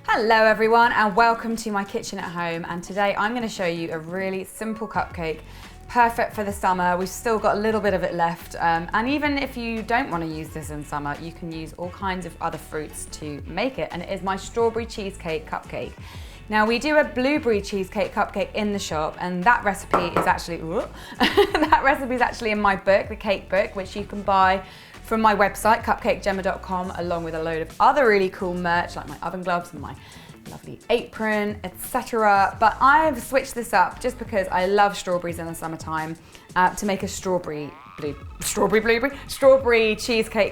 Hello everyone and welcome to my kitchen at home, and today I'm going to show you a really simple cupcake, perfect for the summer. We've still got a little bit of it left, and even if you don't want to use this in summer, you can use all kinds of other fruits to make it, and it is my strawberry cheesecake cupcake. Now we do a blueberry cheesecake cupcake in the shop, and that recipe is actually in my book, the cake book, which you can buy from my website, cupcakejemma.com, along with a load of other really cool merch like my oven gloves and my lovely apron, etc. But I've switched this up just because I love strawberries in the summertime to make a strawberry cheesecake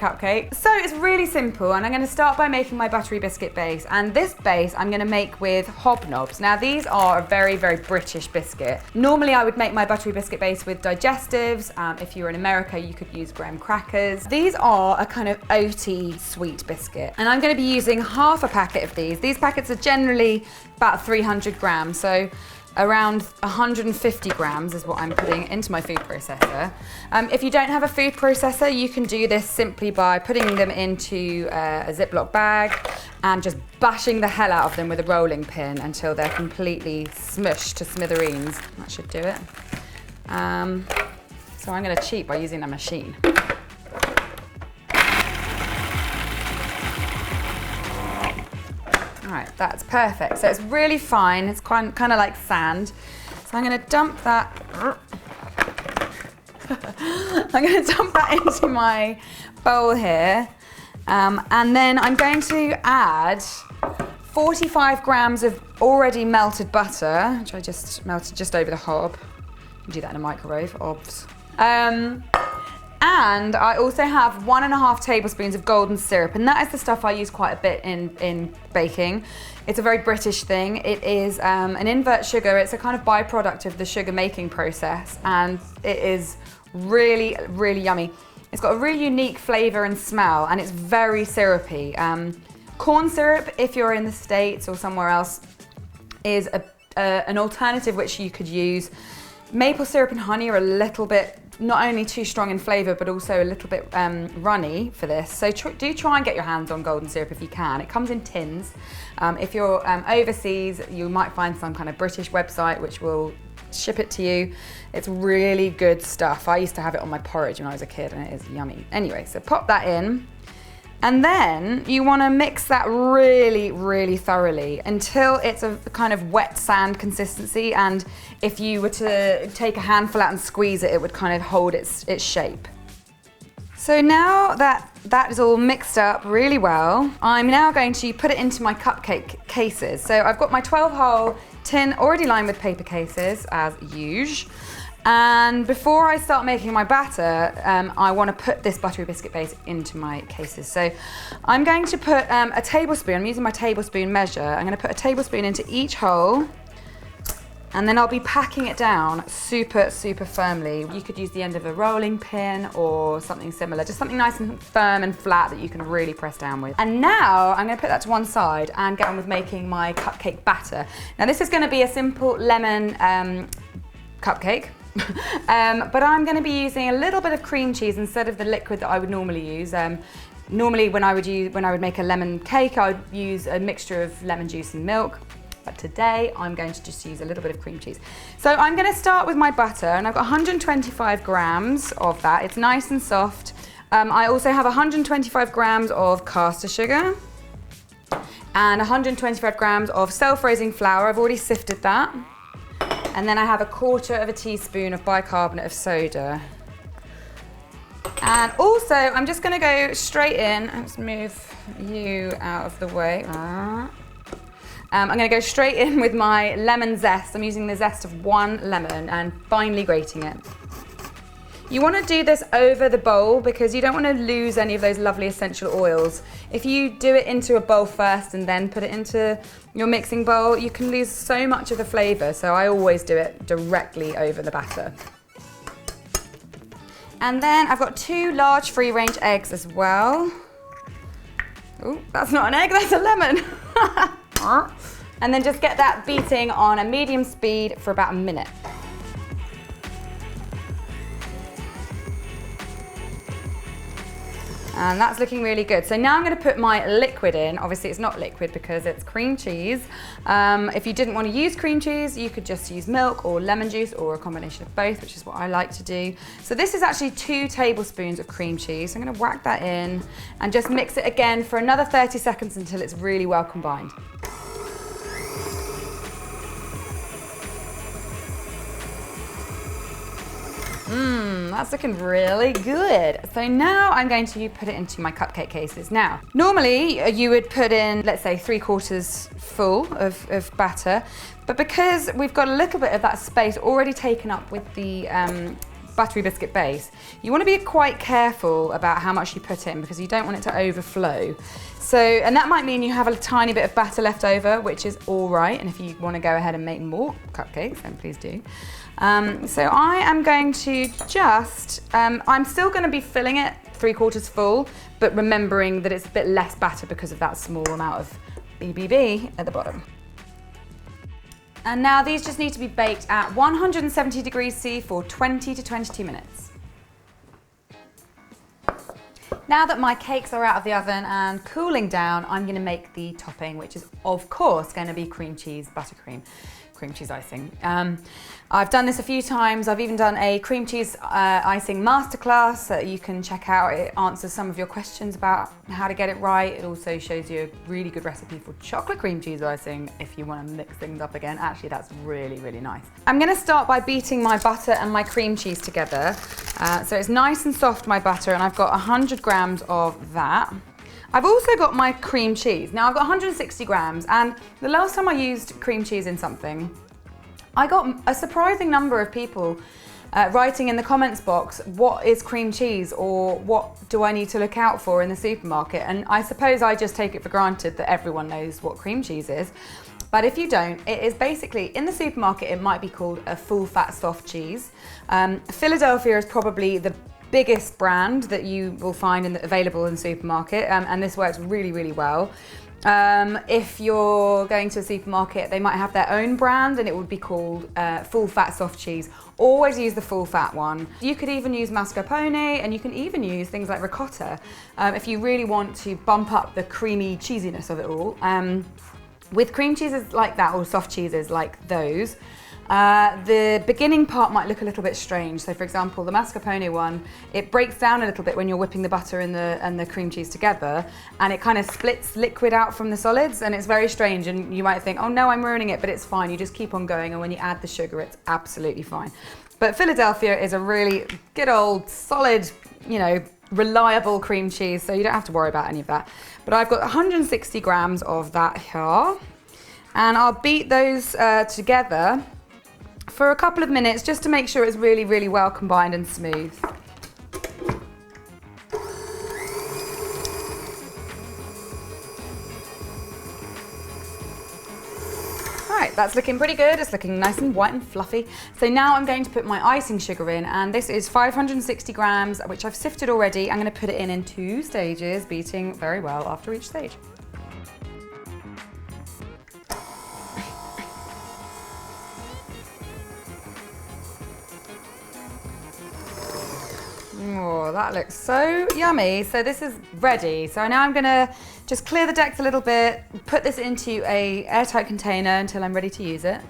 cupcake. So it's really simple, and I'm going to start by making my buttery biscuit base, and this base I'm going to make with Nobs. Now these are a very, very British biscuit. Normally I would make my buttery biscuit base with Digestives. If you were in America you could use graham crackers. These are a kind of oaty sweet biscuit, and I'm going to be using half a packet of these. These packets are generally about 300 grams, so around 150 grams is what I'm putting into my food processor. If you don't have a food processor, you can do this simply by putting them into a Ziploc bag and just bashing the hell out of them with a rolling pin until they're completely smushed to smithereens. That should do it. So I'm going to cheat by using a machine. Right, that's perfect. So it's really fine. It's kind of like sand. So I'm going to dump that. I'm going to dump that into my bowl here, and then I'm going to add 45 grams of already melted butter, which I just melted just over the hob. You can do that in a microwave, obvs. And I also have 1.5 tablespoons of golden syrup, and that is the stuff I use quite a bit in baking. It's a very British thing. It is an invert sugar. It's a kind of byproduct of the sugar making process, and it is really, really yummy. It's got a really unique flavor and smell, and it's very syrupy. Corn syrup, if you're in the States or somewhere else, is an alternative which you could use. Maple syrup and honey are a little bit not only too strong in flavour, but also a little bit runny for this. So do try and get your hands on golden syrup if you can. It comes in tins. If you're overseas, you might find some kind of British website which will ship it to you. It's really good stuff. I used to have it on my porridge when I was a kid, and it is yummy. Anyway, so pop that in. And then you want to mix that really, really thoroughly until it's a kind of wet sand consistency, and if you were to take a handful out and squeeze it, it would kind of hold its shape. So now that is all mixed up really well, I'm now going to put it into my cupcake cases. So I've got my 12-hole tin already lined with paper cases, as usual. And before I start making my batter, I want to put this buttery biscuit base into my cases. So I'm going to put a tablespoon, I'm using my tablespoon measure, I'm going to put a tablespoon into each hole, and then I'll be packing it down super, super firmly. You could use the end of a rolling pin or something similar, just something nice and firm and flat that you can really press down with. And now I'm going to put that to one side and get on with making my cupcake batter. Now this is going to be a simple lemon cupcake. But I'm going to be using a little bit of cream cheese instead of the liquid that I would normally use. Normally when I would make a lemon cake, I would use a mixture of lemon juice and milk. But today I'm going to just use a little bit of cream cheese. So I'm going to start with my butter, and I've got 125 grams of that. It's nice and soft. I also have 125 grams of caster sugar and 125 grams of self-raising flour. I've already sifted that. And then I have 1/4 teaspoon of bicarbonate of soda. And also, I'm just going to go straight in. Let's move you out of the way. I'm going to go straight in with my lemon zest. I'm using the zest of 1 lemon and finely grating it. You want to do this over the bowl because you don't want to lose any of those lovely essential oils. If you do it into a bowl first and then put it into your mixing bowl, you can lose so much of the flavour. So I always do it directly over the batter. And then I've got 2 large free-range eggs as well. Oh, that's not an egg, that's a lemon. And then just get that beating on a medium speed for about a minute. And that's looking really good. So now I'm going to put my liquid in. Obviously it's not liquid because it's cream cheese. If you didn't want to use cream cheese, you could just use milk or lemon juice or a combination of both, which is what I like to do. So this is actually 2 tablespoons of cream cheese. So I'm going to whack that in and just mix it again for another 30 seconds until it's really well combined. That's looking really good. So now I'm going to put it into my cupcake cases. Now, normally you would put in, let's say 3/4 full of batter, but because we've got a little bit of that space already taken up with the buttery biscuit base, you want to be quite careful about how much you put in because you don't want it to overflow. So, and that might mean you have a tiny bit of batter left over, which is all right. And if you want to go ahead and make more cupcakes, then please do. So I am going to just, I'm still going to be filling it 3/4 full, but remembering that it's a bit less batter because of that small amount of BBB at the bottom. And now these just need to be baked at 170 degrees C for 20 to 22 minutes. Now that my cakes are out of the oven and cooling down, I'm going to make the topping, which is of course going to be cream cheese buttercream. Cream cheese icing. I've done this a few times. I've even done a cream cheese icing masterclass that you can check out. It answers some of your questions about how to get it right. It also shows you a really good recipe for chocolate cream cheese icing if you want to mix things up again. Actually, that's really, really nice. I'm going to start by beating my butter and my cream cheese together. So it's nice and soft, my butter, and I've got 100 grams of that. I've also got my cream cheese. Now I've got 160 grams, and the last time I used cream cheese in something, I got a surprising number of people writing in the comments box, what is cream cheese or what do I need to look out for in the supermarket? And I suppose I just take it for granted that everyone knows what cream cheese is. But if you don't, it is basically, in the supermarket, it might be called a full fat soft cheese. Philadelphia is probably the biggest brand that you will find available in the supermarket, and this works really, really well. If you're going to a supermarket, they might have their own brand and it would be called full fat soft cheese. Always use the full fat one. You could even use mascarpone, and you can even use things like ricotta if you really want to bump up the creamy cheesiness of it all. With cream cheeses like that, or soft cheeses like those, the beginning part might look a little bit strange. So for example, the mascarpone one, it breaks down a little bit when you're whipping the butter and the cream cheese together, and it kind of splits liquid out from the solids, and it's very strange, and you might think, oh no, I'm ruining it, but it's fine. You just keep on going, and when you add the sugar, it's absolutely fine. But Philadelphia is a really good old solid, you know, reliable cream cheese, so you don't have to worry about any of that. But I've got 160 grams of that here, and I'll beat those together for a couple of minutes just to make sure it's really, really well combined and smooth. Right, that's looking pretty good. It's looking nice and white and fluffy. So now I'm going to put my icing sugar in, and this is 560 grams, which I've sifted already. I'm going to put it in 2 stages, beating very well after each stage. Oh, that looks so yummy. So this is ready. So now I'm gonna just clear the decks a little bit, put this into a airtight container until I'm ready to use it.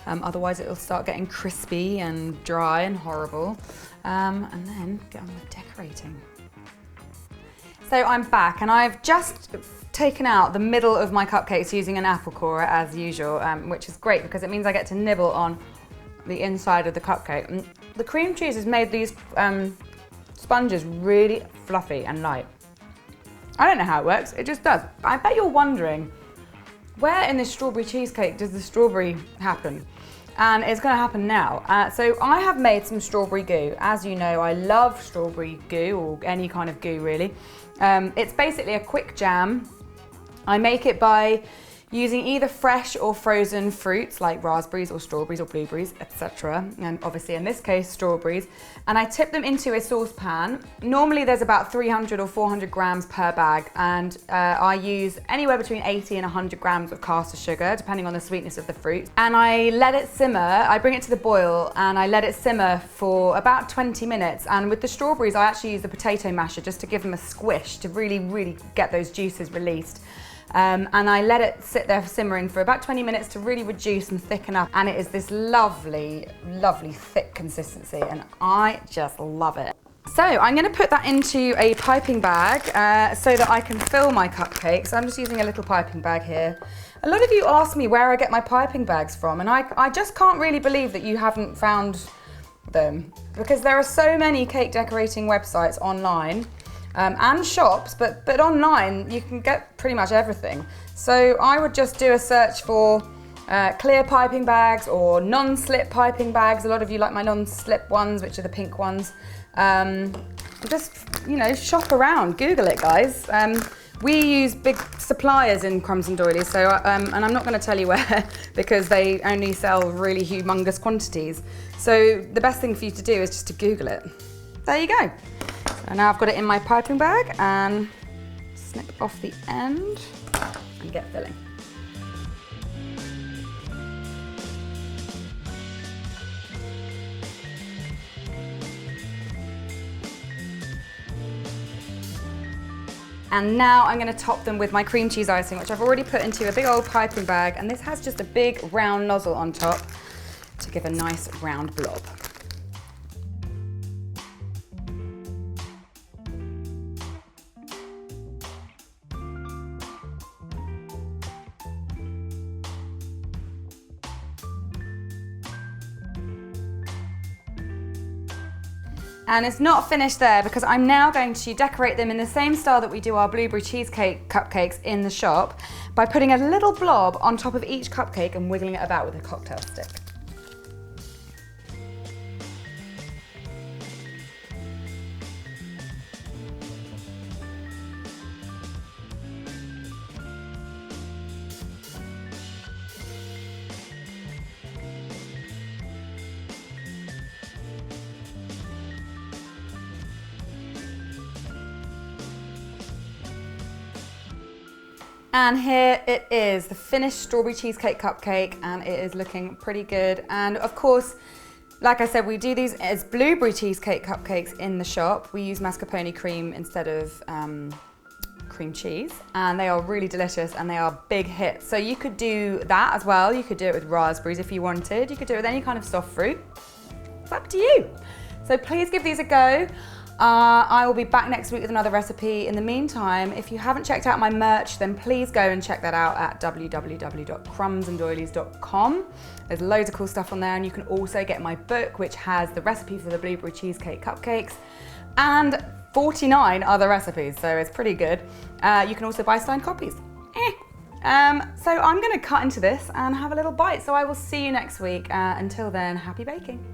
Otherwise it'll start getting crispy and dry and horrible. And then get on with decorating. So I'm back, and I've just taken out the middle of my cupcakes using an apple corer as usual, which is great because it means I get to nibble on the inside of the cupcake. And the cream cheese has made these sponges really fluffy and light. I don't know how it works, it just does. I bet you're wondering, where in this strawberry cheesecake does the strawberry happen? And it's gonna happen now. So I have made some strawberry goo. As you know, I love strawberry goo, or any kind of goo really. It's basically a quick jam. I make it by using either fresh or frozen fruits like raspberries or strawberries or blueberries, etc. And obviously in this case, strawberries. And I tip them into a saucepan. Normally there's about 300 or 400 grams per bag, and I use anywhere between 80 and 100 grams of caster sugar, depending on the sweetness of the fruit. And I let it simmer, I bring it to the boil and I let it simmer for about 20 minutes. And with the strawberries, I actually use the potato masher just to give them a squish to really get those juices released. And I let it sit there simmering for about 20 minutes to really reduce and thicken up. And it is this lovely thick consistency, and I just love it. So I'm going to put that into a piping bag so that I can fill my cupcakes. I'm just using a little piping bag here. A lot of you ask me where I get my piping bags from, and I just can't really believe that you haven't found them, because there are so many cake decorating websites online. And shops, but online you can get pretty much everything. So I would just do a search for clear piping bags or non-slip piping bags. A lot of you like my non-slip ones, which are the pink ones. Just, you know, shop around, Google it, guys. We use big suppliers in Crumbs and Doilies, so and I'm not going to tell you where because they only sell really humongous quantities. So the best thing for you to do is just to Google it. There you go. So now I've got it in my piping bag, and snip off the end and get filling. And now I'm going to top them with my cream cheese icing, which I've already put into a big old piping bag, and this has just a big round nozzle on top to give a nice round blob. And it's not finished there, because I'm now going to decorate them in the same style that we do our blueberry cheesecake cupcakes in the shop by putting a little blob on top of each cupcake and wiggling it about with a cocktail stick. And here it is, the finished strawberry cheesecake cupcake, and it is looking pretty good. And of course, like I said, we do these as blueberry cheesecake cupcakes in the shop. We use mascarpone cream instead of cream cheese, and they are really delicious and they are big hits. So you could do that as well. You could do it with raspberries if you wanted. You could do it with any kind of soft fruit. It's up to you. So please give these a go. I will be back next week with another recipe. In the meantime, if you haven't checked out my merch, then please go and check that out at www.crumbsanddoilies.com. There's loads of cool stuff on there, and you can also get my book, which has the recipe for the blueberry cheesecake cupcakes and 49 other recipes, so it's pretty good. You can also buy signed copies. So I'm going to cut into this and have a little bite, so I will see you next week. Until then, happy baking.